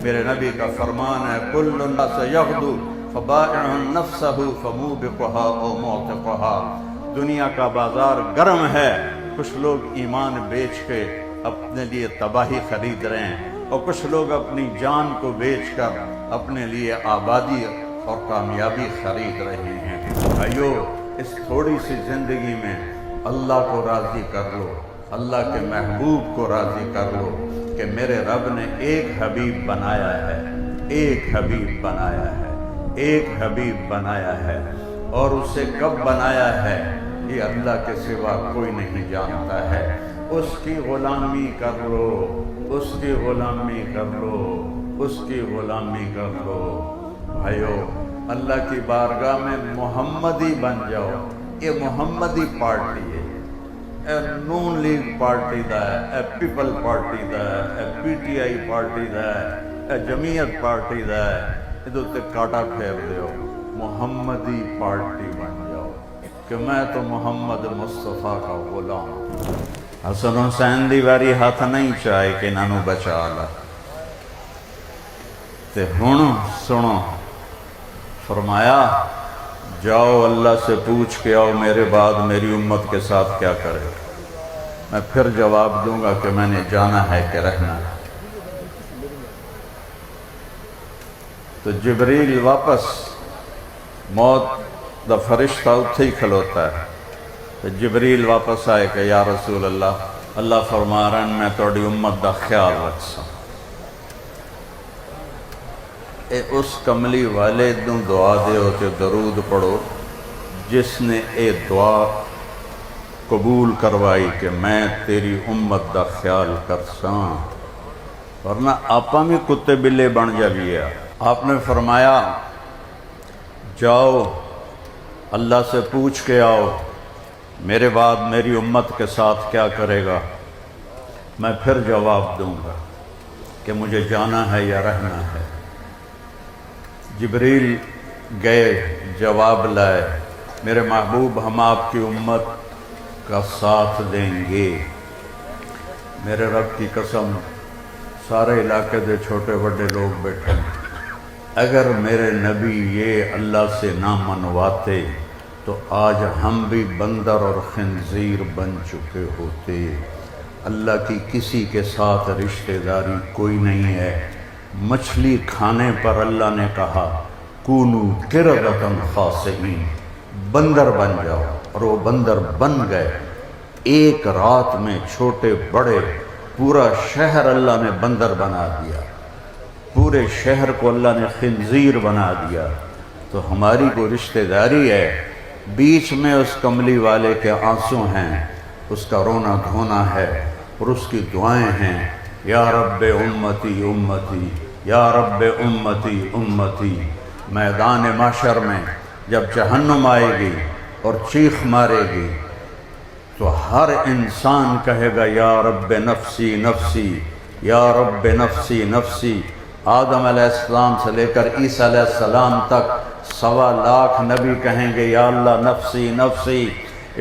میرے نبی کا فرمان ہے کل الناس یغدو فبائع نفسہ فموبقھا او معتقھا، دنیا کا بازار گرم ہے، کچھ لوگ ایمان بیچ کے اپنے لیے تباہی خرید رہے ہیں اور کچھ لوگ اپنی جان کو بیچ کر اپنے لیے آبادی اور کامیابی خرید رہے ہیں۔ بھائیو، اس تھوڑی سی زندگی میں اللہ کو راضی کر لو، اللہ کے محبوب کو راضی کر لو کہ میرے رب نے ایک حبیب بنایا ہے، ایک حبیب بنایا ہے، ایک حبیب بنایا ہے، اور اسے کب بنایا ہے یہ اللہ کے سوا کوئی نہیں جانتا ہے۔ اس کی غلامی کر لو، اس کی غلامی کر لو، اس کی غلامی کر لو۔ بھائیو، اللہ کی بارگاہ میں محمدی بن جاؤ۔ یہ محمدی پارٹی ہے، اے نون لیگ پارٹی دا ہے، اے پیپل پارٹی دا ہے، اے پی ٹی آئی پارٹی دا ہے، اے جمعیت پارٹی دا ہے، ادھر تے کاٹا پھیر دیو، محمدی پارٹی بن جاؤ کہ میں تو محمد مصطفیٰ کا غلام۔ حسن حسین دی واری ہاتھ نہیں چاہے کہ انہوں بچا لا، تے ہن سنو، فرمایا جاؤ اللہ سے پوچھ کے آؤ میرے بعد میری امت کے ساتھ کیا کرے، میں پھر جواب دوں گا کہ میں نے جانا ہے کہ رہنا ہے۔ تو جبریل واپس، موت دا فرشتہ اتھے ہی کھلوتا ہے، تو جبریل واپس آئے کہ یا رسول اللہ، اللہ فرما رہا ہے میں توڑی امت دا خیال رکھ سا۔ اے اس کملی والے دوں دعا دے ہوتے درود پڑھو جس نے اے دعا قبول کروائی کہ میں تیری امت دا خیال کرساں، ورنہ آپاں بھی کتے بلے بن جائیے۔ آپ نے فرمایا جاؤ اللہ سے پوچھ کے آؤ میرے بعد میری امت کے ساتھ کیا کرے گا، میں پھر جواب دوں گا کہ مجھے جانا ہے یا رہنا ہے۔ جبریل گئے، جواب لائے، میرے محبوب ہم آپ کی امت کا ساتھ دیں گے۔ میرے رب کی قسم، سارے علاقے دے چھوٹے بڑے لوگ بیٹھے ہیں، اگر میرے نبی یہ اللہ سے نہ منواتے تو آج ہم بھی بندر اور خنزیر بن چکے ہوتے۔ اللہ کی کسی کے ساتھ رشتہ داری کوئی نہیں ہے۔ مچھلی کھانے پر اللہ نے کہا کونو قردۃ خاسئین، بندر بن جاؤ، اور وہ بندر بن گئے۔ ایک رات میں چھوٹے بڑے پورا شہر اللہ نے بندر بنا دیا، پورے شہر کو اللہ نے خنزیر بنا دیا۔ تو ہماری کو رشتہ داری ہے، بیچ میں اس کملی والے کے آنسو ہیں، اس کا رونا دھونا ہے، اور اس کی دعائیں ہیں یا رب امتی امتی، یا رب امتی امتی۔ میدان محشر میں جب جہنم آئے گی اور چیخ مارے گی تو ہر انسان کہے گا یا رب نفسی نفسی، یا رب نفسی نفسی۔ آدم علیہ السلام سے لے کر عیسیٰ علیہ السلام تک 1.25 لاکھ نبی کہیں گے یا اللہ نفسی نفسی۔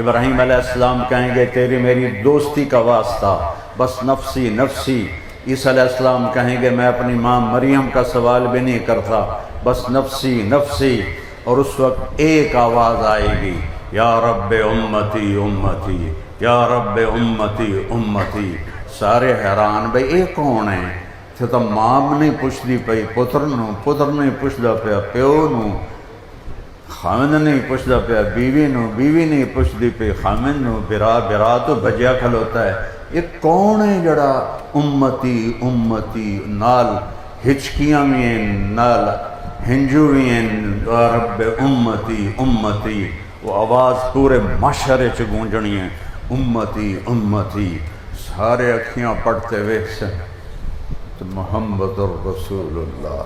ابراہیم علیہ السلام کہیں گے تیری میری دوستی کا واسطہ، بس نفسی نفسی۔ عیسیٰ علیہ السلام کہیں گے میں اپنی ماں مریم کا سوال بھی نہیں کرتا، بس نفسی نفسی۔ اور اس وقت ایک آواز آئے گی یا رب امتی امتی، یا رب امتی امتی۔ سارے حیران بھئی اے کون ہے؟ تو ماں نہیں پوچھتی پئی پتر نو، پتر نہیں پوچھتا پیا پیو نو، خامد نہیں پوچھتا پیا بیوی نو، بیوی نہیں پوچھتی پئی خامد نو، برا برا تو بجیا کھلوتا ہے۔ یہ کون ہے جڑا امتی امتی نال ہچکیاں بھی ہیں، نال ہنجو بھی ہیں، یا رب امتی امتی۔ وہ آواز پورے معاشرے چ گونجنی ہے امتی امتی۔ سارے اکھیاں پڑھتے ہوئے سے تو محمد الرسول اللہ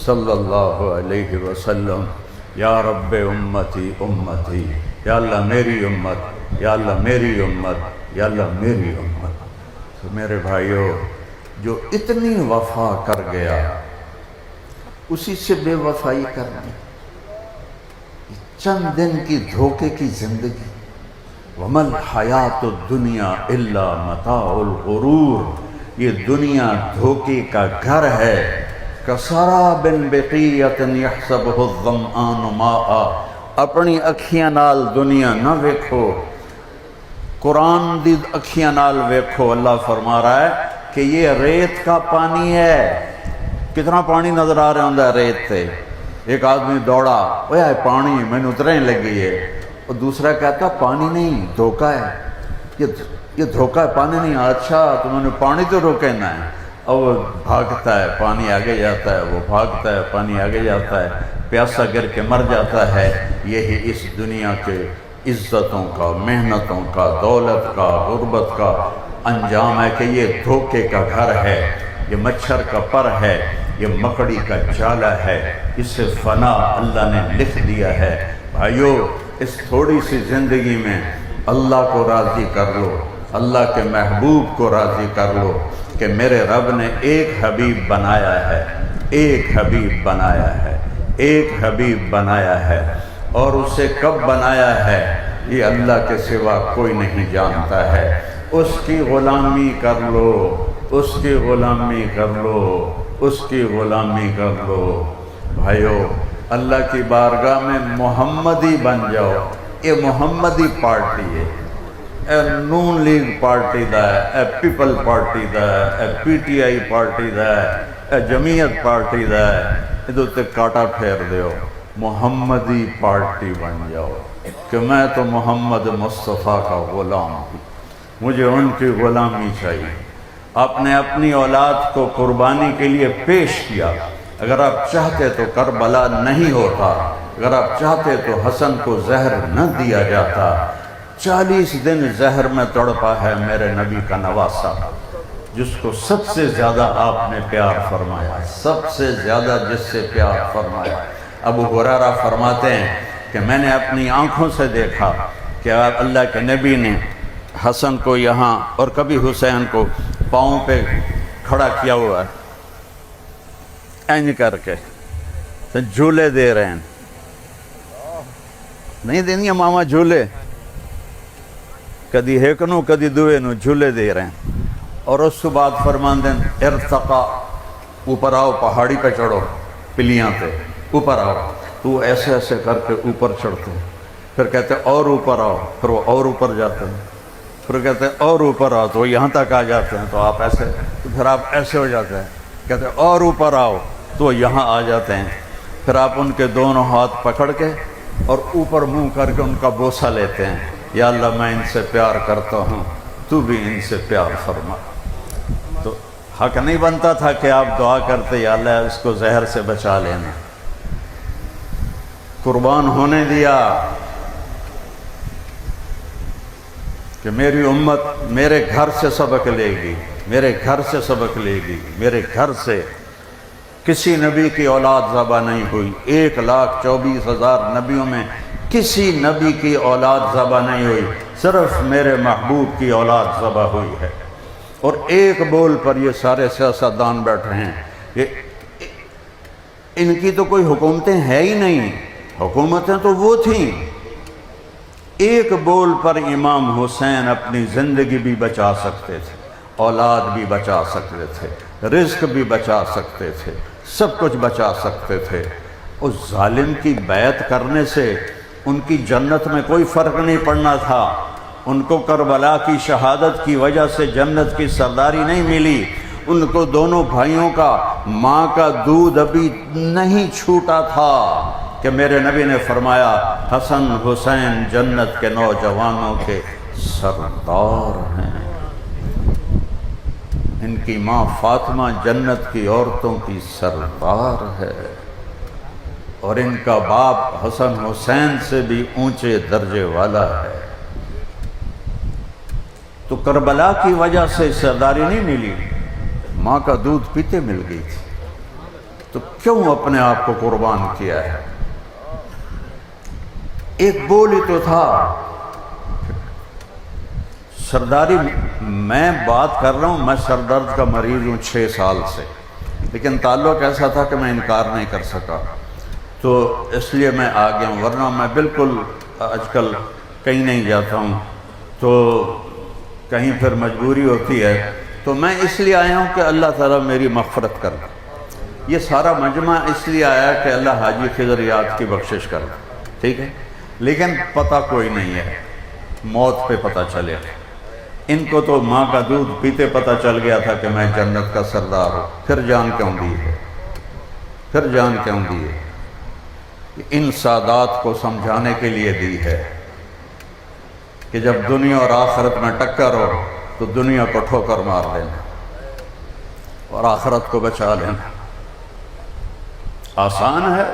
صلی اللہ علیہ وسلم یا رب امتی امتی، یا اللہ میری امت، یا اللہ میری امت، یا اللہ میری امت۔ تو میرے بھائیو، جو اتنی وفا کر گیا اسی سے بے وفائی کرنی، چند دن کی دھوکے کی زندگی۔ وَمَا الْحَيَاةُ الدُّنْيَا إِلَّا مَتَاعُ الْغُرُورِ، یہ دنیا دھوکے کا گھر ہے، کسراب بقیۃ یحسبہ الظمآن ماء، اپنی اکھیاں نال دنیا نہ ویکھو، قرآن دی اکھیاں نال ویکھو۔ اللہ فرما رہا ہے کہ یہ ریت کا پانی ہے۔ کتنا پانی نظر آ رہا ہوندا ہے ریت تے؟ ایک آدمی دوڑا، اوے پانی مینوں اترنے لگی ہے، اور دوسرا کہتا پانی نہیں دھوکا ہے، یہ دھوکا ہے، پانی نہیں۔ اچھا تو میں نے پانی تو روکنا ہے، اور وہ بھاگتا ہے، پانی آگے جاتا ہے، وہ بھاگتا ہے، پانی آگے جاتا ہے، پیاسا گر کے مر جاتا ہے۔ یہی اس دنیا کے عزتوں کا، محنتوں کا، دولت کا، غربت کا انجام ہے کہ یہ دھوکے کا گھر ہے، یہ مچھر کا پر ہے، یہ مکڑی کا جالا ہے، اس سے فنا اللہ نے لکھ دیا ہے۔ بھائیو، اس تھوڑی سی زندگی میں اللہ کو راضی کر لو، اللہ کے محبوب کو راضی کر لو کہ میرے رب نے ایک حبیب بنایا ہے، ایک حبیب بنایا ہے، ایک حبیب بنایا ہے، اور اسے کب بنایا ہے یہ اللہ کے سوا کوئی نہیں جانتا ہے۔ اس کی غلامی کر لو، اس کی غلامی کر لو، اس کی غلامی کر لو۔ بھائیو، اللہ کی بارگاہ میں محمدی بن جاؤ۔ یہ محمدی پارٹی ہے، اے نون لیگ پارٹی دا ہے، اے پیپل پارٹی دا ہے، اے پی ٹی آئی پارٹی دا ہے، اے جمعیت پارٹی دا ہے، ادھر تے کاٹا پھیر دیو، محمدی پارٹی بن جاؤ کہ میں تو محمد مصطفیٰ کا غلام ہوں، مجھے ان کی غلامی چاہیے۔ آپ نے اپنی اولاد کو قربانی کے لیے پیش کیا۔ اگر آپ چاہتے تو کربلا نہیں ہوتا، اگر آپ چاہتے تو حسن کو زہر نہ دیا جاتا۔ 40 دن زہر میں تڑپا ہے میرے نبی کا نواسا، جس کو سب سے زیادہ آپ نے پیار فرمایا، سب سے زیادہ جس سے پیار فرمایا۔ ابو ہریرہ فرماتے ہیں کہ میں نے اپنی آنکھوں سے دیکھا کہ اللہ کے نبی نے حسن کو یہاں اور کبھی حسین کو پاؤں پہ کھڑا کیا ہوا ہے، اینج کر کے تو جھولے دے رہے ہیں، نہیں دینی ماما جھولے، کدی ایک نو کدی دوے نو جھولے دے رہے ہیں۔ اور اس کے بعد فرماندے ہیں ارتقا، اوپر آؤ، پہاڑی پہ چڑھو، پلیاں پہ اوپر آؤ، تو ایسے ایسے کر کے اوپر چڑھتے ہیں، پھر کہتے ہیں اور اوپر آؤ، پھر وہ اور اوپر جاتے ہیں، پھر کہتے ہیں اور اوپر آؤ، تو وہ یہاں تک آ جاتے ہیں، تو آپ ایسے، تو پھر آپ ایسے ہو جاتے ہیں، کہتے ہیں اور اوپر آؤ، تو وہ یہاں آ جاتے ہیں، پھر آپ ان کے دونوں ہاتھ پکڑ کے اور اوپر منہ کر کے ان کا بوسہ لیتے ہیں، یا اللہ میں ان سے پیار کرتا ہوں، تو بھی ان سے پیار فرما۔ تو حق نہیں بنتا تھا کہ آپ دعا کرتے یا اللہ اس کو زہر سے بچا لینا؟ قربان ہونے دیا کہ میری امت میرے گھر سے سبق لے گی، میرے گھر سے سبق لے گی، میرے گھر سے۔ کسی نبی کی اولاد ذبح نہیں ہوئی، 1,24,000 نبیوں میں کسی نبی کی اولاد ذبح نہیں ہوئی، صرف میرے محبوب کی اولاد ذبح ہوئی ہے۔ اور ایک بول پر یہ سارے سیاستدان بیٹھے ہیں، ان کی تو کوئی حکومتیں ہے ہی نہیں، حکومتیں تو وہ تھیں۔ ایک بول پر امام حسین اپنی زندگی بھی بچا سکتے تھے، اولاد بھی بچا سکتے تھے، رزق بھی بچا سکتے تھے، سب کچھ بچا سکتے تھے۔ اس ظالم کی بیعت کرنے سے ان کی جنت میں کوئی فرق نہیں پڑنا تھا۔ ان کو کربلا کی شہادت کی وجہ سے جنت کی سرداری نہیں ملی، ان کو دونوں بھائیوں کا ماں کا دودھ ابھی نہیں چھوٹا تھا کہ میرے نبی نے فرمایا حسن حسین جنت کے نوجوانوں کے سردار ہیں۔ ان کی ماں فاطمہ جنت کی عورتوں کی سردار ہے، اور ان کا باپ حسن حسین سے بھی اونچے درجے والا ہے۔ تو کربلا کی وجہ سے سرداری نہیں ملی، ماں کا دودھ پیتے مل گئی تھی، تو کیوں اپنے آپ کو قربان کیا ہے؟ ایک بول ہی تو تھا۔ سرداری، میں بات کر رہا ہوں، میں سر درد کا مریض ہوں 6 سال سے، لیکن تعلق ایسا تھا کہ میں انکار نہیں کر سکا، تو اس لیے میں آ گیا ہوں، ورنہ میں بالکل آج کل کہیں نہیں جاتا ہوں، تو کہیں پھر مجبوری ہوتی ہے، تو میں اس لیے آیا ہوں کہ اللہ تعالیٰ میری مغفرت کر۔ یہ سارا مجمع اس لیے آیا کہ اللہ حاجی خضر یاد کی بخشش کر، ٹھیک ہے، لیکن پتہ کوئی نہیں ہے، موت پہ پتہ چلے۔ ان کو تو ماں کا دودھ پیتے پتہ چل گیا تھا کہ میں جنت کا سردار ہوں، پھر جان کیوں دی ہے؟ پھر جان کیوں دی ہے؟ ان سادات کو سمجھانے کے لیے دی ہے کہ جب دنیا اور آخرت میں ٹکر ہو تو دنیا کو ٹھوکر مار لینا اور آخرت کو بچا لینا۔ آسان ہے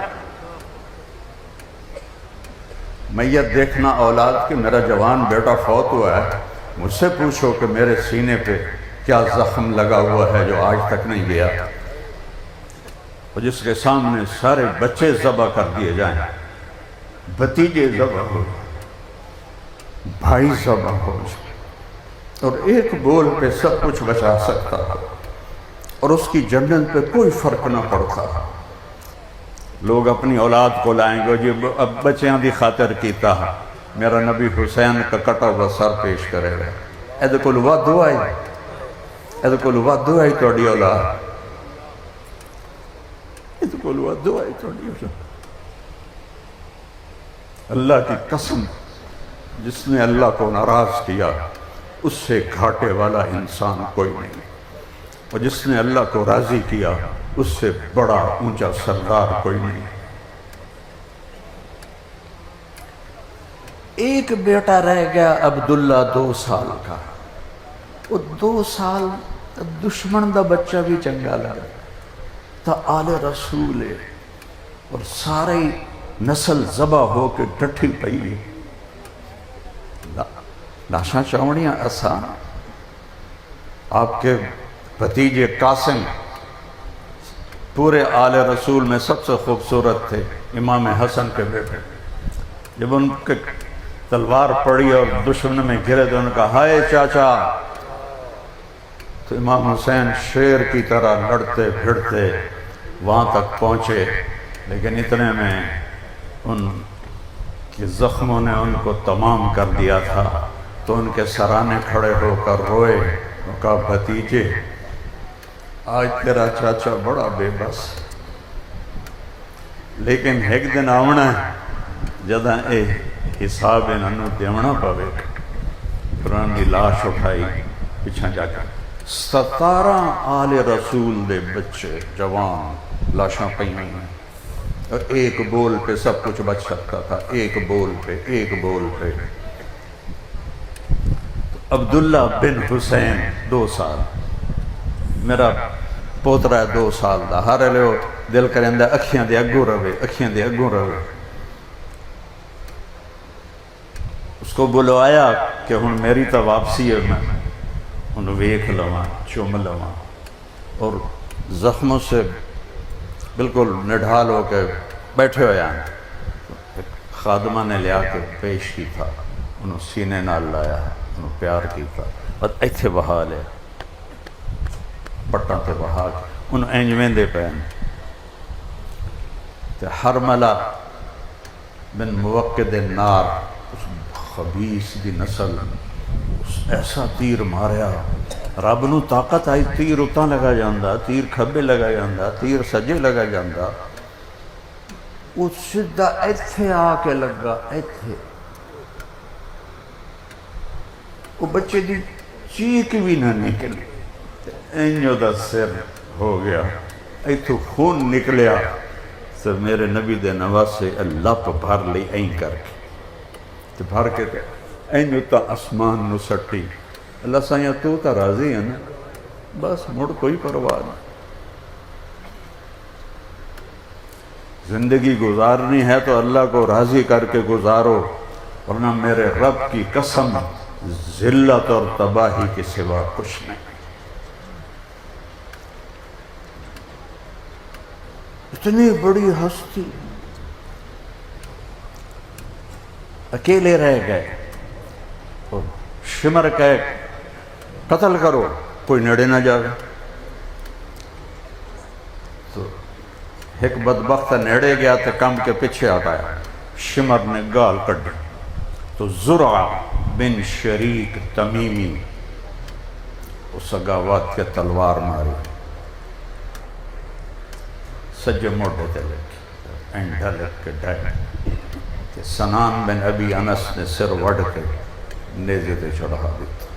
میت دیکھنا اولاد کی، میرا جوان بیٹا فوت ہوا ہے، مجھ سے پوچھو کہ میرے سینے پہ کیا زخم لگا ہوا ہے جو آج تک نہیں گیا، اور جس کے سامنے سارے بچے ذبح کر دیے جائیں، بھتیجے ذبح ہو، بھائی ذبح ہو، اور ایک بول پہ سب کچھ بچا سکتا اور اس کی جنت پہ کوئی فرق نہ پڑتا۔ لوگ اپنی اولاد کو لائیں گے، جو اب بچیاں دی خاطر کیتا میرا نبی حسین کا کٹا ہوا سر پیش کرے گا، اے دے کول وعدو آئی، اے دے کول وعدو آئی توڑی اولاد، اے دے کول وعدو آئی توڑی اولاد۔ اللہ کی قسم، جس نے اللہ کو ناراض کیا اس سے گھاٹے والا انسان کوئی نہیں، اور جس نے اللہ کو راضی کیا اس سے بڑا اونچا سردار کوئی نہیں۔ ایک بیٹا رہ گیا عبداللہ 2 سال کا، وہ 2 سال دشمن دا بچہ بھی چنگا لگا تا آل رسول ہے، اور سارے نسل ذبح ہو کے ڈٹھی پئی، لاشاں چاونیاں آسان۔ آپ کے بھتیجے قاسم پورے آل رسول میں سب سے خوبصورت تھے، امام حسن کے بیٹے۔ جب ان کے تلوار پڑی اور دشمن میں گرے تو انہوں نے کہا ہائے چاچا، تو امام حسین شیر کی طرح لڑتے پھرتے وہاں تک پہنچے، لیکن اتنے میں ان کے زخموں نے ان کو تمام کر دیا تھا، تو ان کے سرانے کھڑے ہو کر روئے اور کہا بھتیجے آج تیرا چاچا بڑا بے بس، لیکن ایک دن آونا ہے جدہ اے حساب انہوں دیونا پاوے۔ پھر انہوں نے لاش اٹھائی، پیچھا جا کر 17 آل رسول دے بچے جوان لاشاں پئی ہوئی ہیں، اور ایک بول پہ سب کچھ بچ سکتا تھا، ایک بول پہ، ایک بول پہ۔ عبداللہ بن حسین 2 سال، میرا پوترا 2 سال دا، ہر لئے دل کریں دا اکھیاں دے اگوں روے، اکھیاں دے اگوں روے۔ اس کو بلوایا کہ ہن میری تا واپسی ہے، میں انہوں ویکھ لواں، چوم لواں، اور زخموں سے بالکل نڈھال ہو کے بیٹھے ہوئے ہیں۔ خادمہ نے لیا کے پیش کی تھا، انہوں سینے نال لایا، انہوں پیار کی تھا، اور ایتھے بہا لے پٹاں تے بہا کے انہوں اینجویں دے پہن۔ حرملہ بن موقد النار، اس خبیث دی نسل، اس ایسا تیر ماریا، رب نو طاقت آئی، تیر اتاں لگا جاندہ، تیر کھبے لگا جاندہ، تیر سجے لگا جاندہ، وہ سدھا ایتھے آ کے لگا، ایتھے۔ وہ بچے دی چیک بھی نہ نکلی، اینجو دا سر ہو گیا، ایتھو خون نکلیا، تو میرے نبی دے نواسے اللہ پہ بھر لی این کر کے، تو بھر کے اینجو تا اسمان نو سٹی، اللہ سائیاں تو تا راضی ہے نا، بس مڑ کوئی پرواہ نہیں۔ زندگی گزارنی ہے تو اللہ کو راضی کر کے گزارو، ورنہ میرے رب کی قسم ذلت اور تباہی کے سوا کچھ نہیں۔ اتنی بڑی ہستی اکیلے رہ گئے، اور شمر کہے قتل کرو، کوئی نڑے نہ جاوے، تو ایک بدبخت نیڑے گیا تو کم کے پیچھے ہٹایا، شمر نے گال کٹ، تو زرع بن شریک تمیمی اس سگاوات کے تلوار ماری، سجے موڈے تے لٹ اینڈا لٹ کے ڈائے تے سنان بن ابی انس نے سر وڑ کے نیزے تے چڑھا دیتا